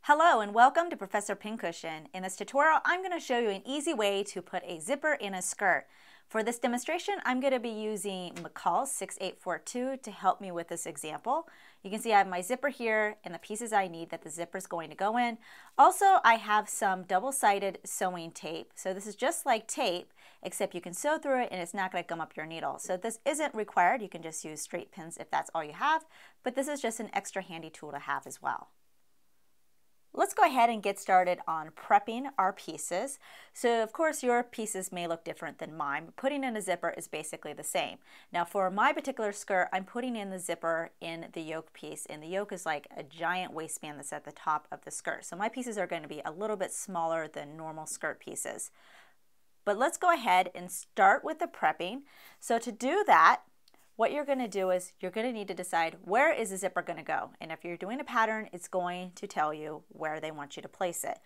Hello and welcome to Professor Pincushion. In this tutorial, I'm going to show you an easy way to put a zipper in a skirt. For this demonstration, I'm going to be using McCall 6842 to help me with this example. You can see I have my zipper here and the pieces I need that the zipper is going to go in. Also, I have some double-sided sewing tape. So this is just like tape, except you can sew through it and it's not going to gum up your needle. So this isn't required. You can just use straight pins if that's all you have, but this is just an extra handy tool to have as well. Let's go ahead and get started on prepping our pieces. So of course your pieces may look different than mine, but putting in a zipper is basically the same. Now for my particular skirt, I'm putting in the zipper in the yoke piece, and the yoke is like a giant waistband that's at the top of the skirt. So my pieces are going to be a little bit smaller than normal skirt pieces. But let's go ahead and start with the prepping. So to do that, what you're going to do is you're going to need to decide where is the zipper going to go. And if you're doing a pattern, it's going to tell you where they want you to place it.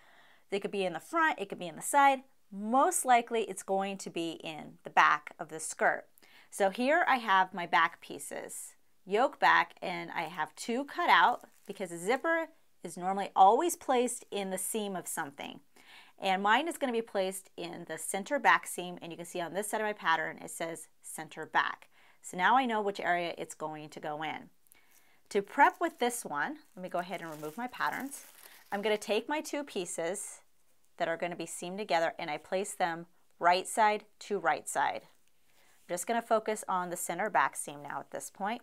It could be in the front, it could be in the side. Most likely it's going to be in the back of the skirt. So here I have my back pieces, yoke back, and I have two cut out because the zipper is normally always placed in the seam of something. And mine is going to be placed in the center back seam, and you can see on this side of my pattern it says center back. So now I know which area it's going to go in. To prep with this one, let me go ahead and remove my patterns. I'm going to take my two pieces that are going to be seamed together and I place them right side to right side. I'm just going to focus on the center back seam now at this point.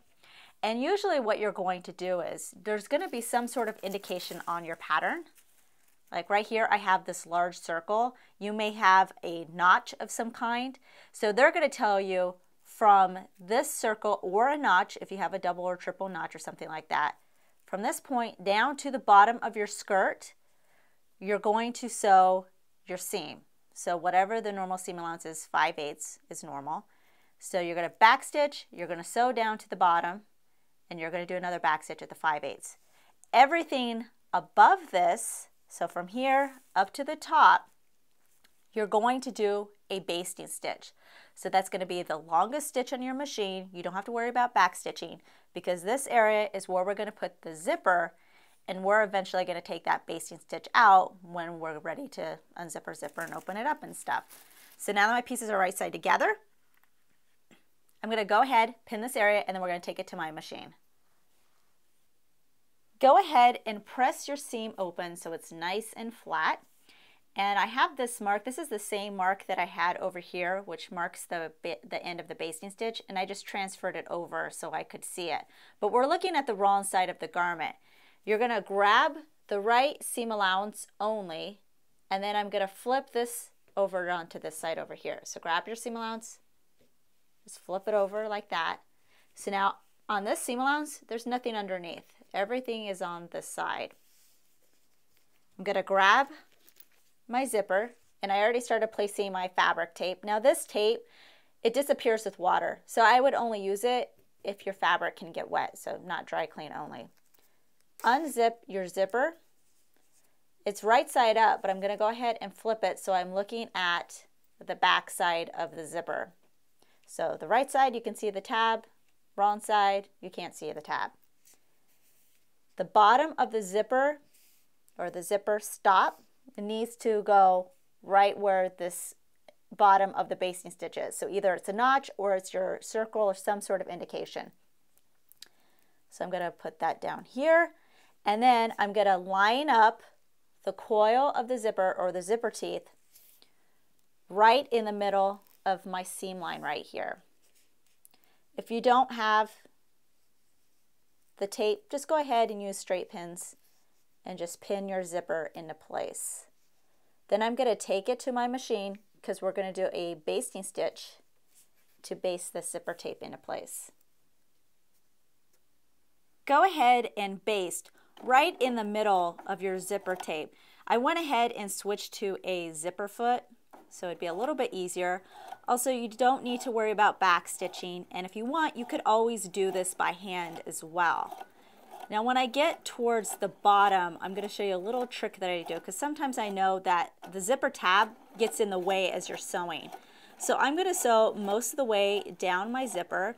And usually what you're going to do is there's going to be some sort of indication on your pattern. Like right here, I have this large circle. You may have a notch of some kind. So they're going to tell you from this circle or a notch, if you have a double or triple notch or something like that, from this point down to the bottom of your skirt, you're going to sew your seam. So whatever the normal seam allowance is, 5/8 is normal. So you're going to back stitch, you're going to sew down to the bottom, and you're going to do another back stitch at the 5/8. Everything above this, so from here up to the top, you're going to do a basting stitch. So that's going to be the longest stitch on your machine. You don't have to worry about back stitching because this area is where we're going to put the zipper, and we're eventually going to take that basting stitch out when we're ready to unzip our zipper and open it up and stuff. So now that my pieces are right side together, I'm going to go ahead, pin this area, and then we're going to take it to my machine. Go ahead and press your seam open so it's nice and flat. And I have this mark. This is the same mark that I had over here, which marks the end of the basting stitch, and I just transferred it over so I could see it. But we're looking at the wrong side of the garment. You're going to grab the right seam allowance only, and then I'm going to flip this over onto this side over here. So grab your seam allowance, just flip it over like that. So now on this seam allowance, there's nothing underneath. Everything is on this side. I'm going to grab my zipper, and I already started placing my fabric tape. Now this tape, it disappears with water, so I would only use it if your fabric can get wet, so not dry clean only. Unzip your zipper. It's right side up, but I'm going to go ahead and flip it so I'm looking at the back side of the zipper. So the right side you can see the tab, wrong side you can't see the tab. The bottom of the zipper, or the zipper stop, it needs to go right where this bottom of the basting stitch is. So either it's a notch or it's your circle or some sort of indication. So I'm going to put that down here, and then I'm going to line up the coil of the zipper or the zipper teeth right in the middle of my seam line right here. If you don't have the tape, just go ahead and use straight pins and just pin your zipper into place. Then I'm going to take it to my machine because we're going to do a basting stitch to baste the zipper tape into place. Go ahead and baste right in the middle of your zipper tape. I went ahead and switched to a zipper foot so it'd be a little bit easier. Also, you don't need to worry about back stitching, and if you want, you could always do this by hand as well. Now when I get towards the bottom, I'm going to show you a little trick that I do, because sometimes I know that the zipper tab gets in the way as you're sewing. So I'm going to sew most of the way down my zipper.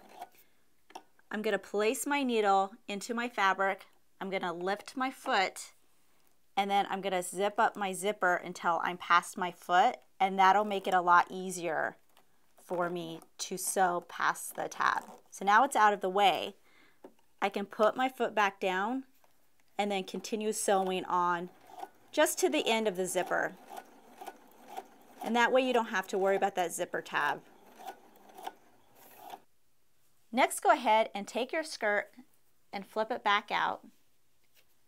I'm going to place my needle into my fabric. I'm going to lift my foot, and then I'm gonna zip up my zipper until I'm past my foot, and that'll make it a lot easier for me to sew past the tab. So now it's out of the way. I can put my foot back down and then continue sewing on just to the end of the zipper. And that way you don't have to worry about that zipper tab. Next, go ahead and take your skirt and flip it back out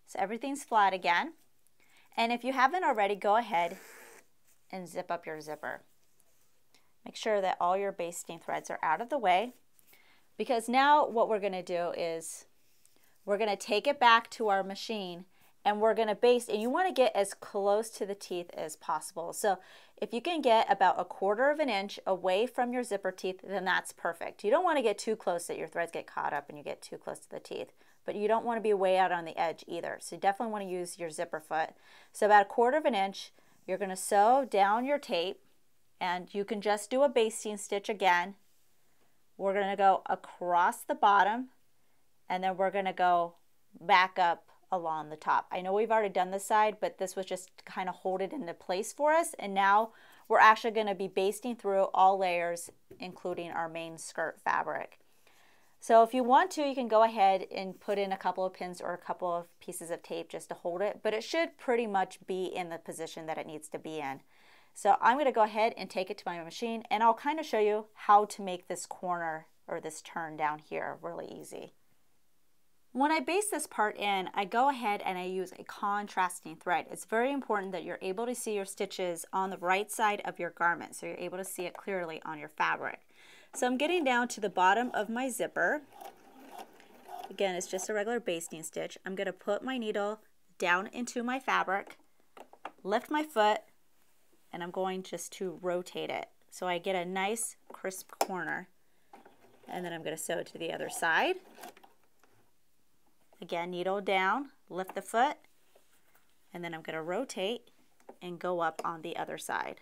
so everything's flat again. And if you haven't already, go ahead and zip up your zipper. Make sure that all your basting threads are out of the way, because now what we're going to do is we're going to take it back to our machine and we're going to baste, and you want to get as close to the teeth as possible. So if you can get about 1/4 of an inch away from your zipper teeth, then that's perfect. You don't want to get too close that your threads get caught up and you get too close to the teeth, but you don't want to be way out on the edge either. So you definitely want to use your zipper foot. So about 1/4 of an inch, you're going to sew down your tape, and you can just do a basting stitch again. We're going to go across the bottom, and then we're going to go back up along the top. I know we've already done this side, but this was just to kind of hold it into place for us. And now we're actually going to be basting through all layers, including our main skirt fabric. So if you want to, you can go ahead and put in a couple of pins or a couple of pieces of tape just to hold it, but it should pretty much be in the position that it needs to be in. So I'm going to go ahead and take it to my machine, and I'll kind of show you how to make this corner or this turn down here really easy. When I baste this part in, I go ahead and I use a contrasting thread. It's very important that you're able to see your stitches on the right side of your garment, so you're able to see it clearly on your fabric. So I'm getting down to the bottom of my zipper. Again, it's just a regular basting stitch. I'm going to put my needle down into my fabric, lift my foot, and I'm going just to rotate it so I get a nice crisp corner. And then I'm going to sew to the other side. Again, needle down, lift the foot, and then I'm going to rotate and go up on the other side.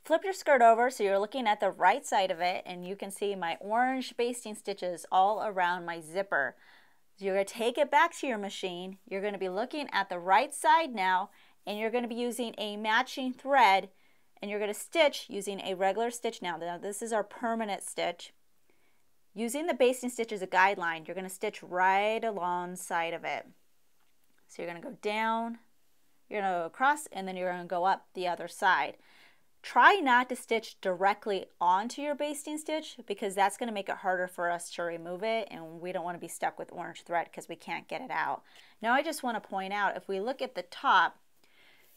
Flip your skirt over so you're looking at the right side of it, and you can see my orange basting stitches all around my zipper. So you're going to take it back to your machine. You're going to be looking at the right side now, and you're going to be using a matching thread, and you're going to stitch using a regular stitch now. Now this is our permanent stitch. Using the basting stitch as a guideline, you're going to stitch right alongside of it. So you're going to go down, you're going to go across, and then you're going to go up the other side. Try not to stitch directly onto your basting stitch, because that's going to make it harder for us to remove it, and we don't want to be stuck with orange thread because we can't get it out. Now I just want to point out, if we look at the top,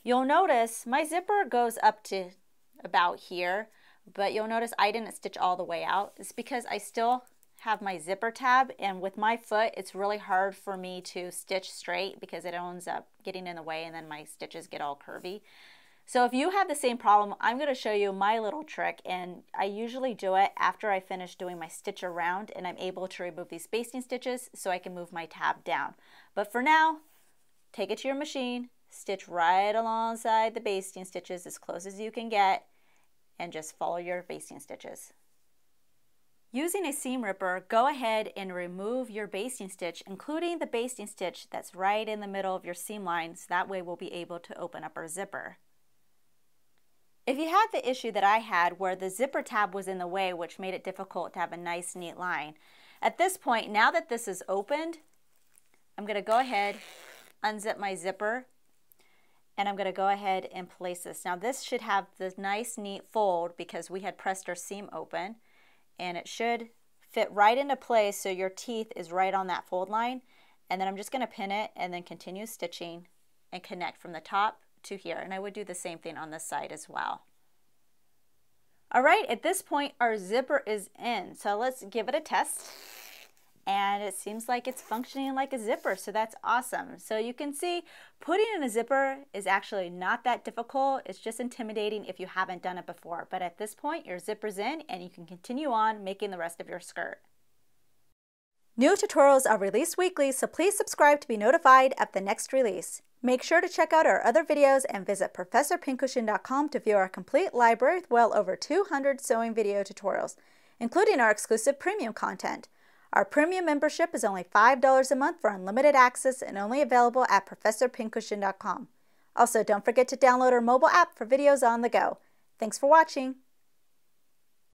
you'll notice my zipper goes up to about here, but you'll notice I didn't stitch all the way out. It's because I still have my zipper tab, and with my foot it's really hard for me to stitch straight because it ends up getting in the way and then my stitches get all curvy. So if you have the same problem, I'm going to show you my little trick, and I usually do it after I finish doing my stitch around and I'm able to remove these basting stitches so I can move my tab down. But for now, take it to your machine, stitch right alongside the basting stitches as close as you can get, and just follow your basting stitches. Using a seam ripper, go ahead and remove your basting stitch, including the basting stitch that's right in the middle of your seam line, so that way we'll be able to open up our zipper. If you had the issue that I had where the zipper tab was in the way, which made it difficult to have a nice neat line, at this point, now that this is opened, I'm going to go ahead, unzip my zipper, and I'm going to go ahead and place this. Now this should have this nice neat fold because we had pressed our seam open, and it should fit right into place so your teeth is right on that fold line. And then I'm just going to pin it and then continue stitching and connect from the top to here, and I would do the same thing on this side as well. Alright, at this point our zipper is in, so let's give it a test, and it seems like it's functioning like a zipper, so that's awesome. So you can see putting in a zipper is actually not that difficult. It's just intimidating if you haven't done it before, but at this point your zipper's in and you can continue on making the rest of your skirt. New tutorials are released weekly, so please subscribe to be notified of the next release. Make sure to check out our other videos and visit ProfessorPincushion.com to view our complete library with well over 200 sewing video tutorials, including our exclusive premium content. Our premium membership is only $5 a month for unlimited access and only available at ProfessorPincushion.com. Also, don't forget to download our mobile app for videos on the go. Thanks for watching.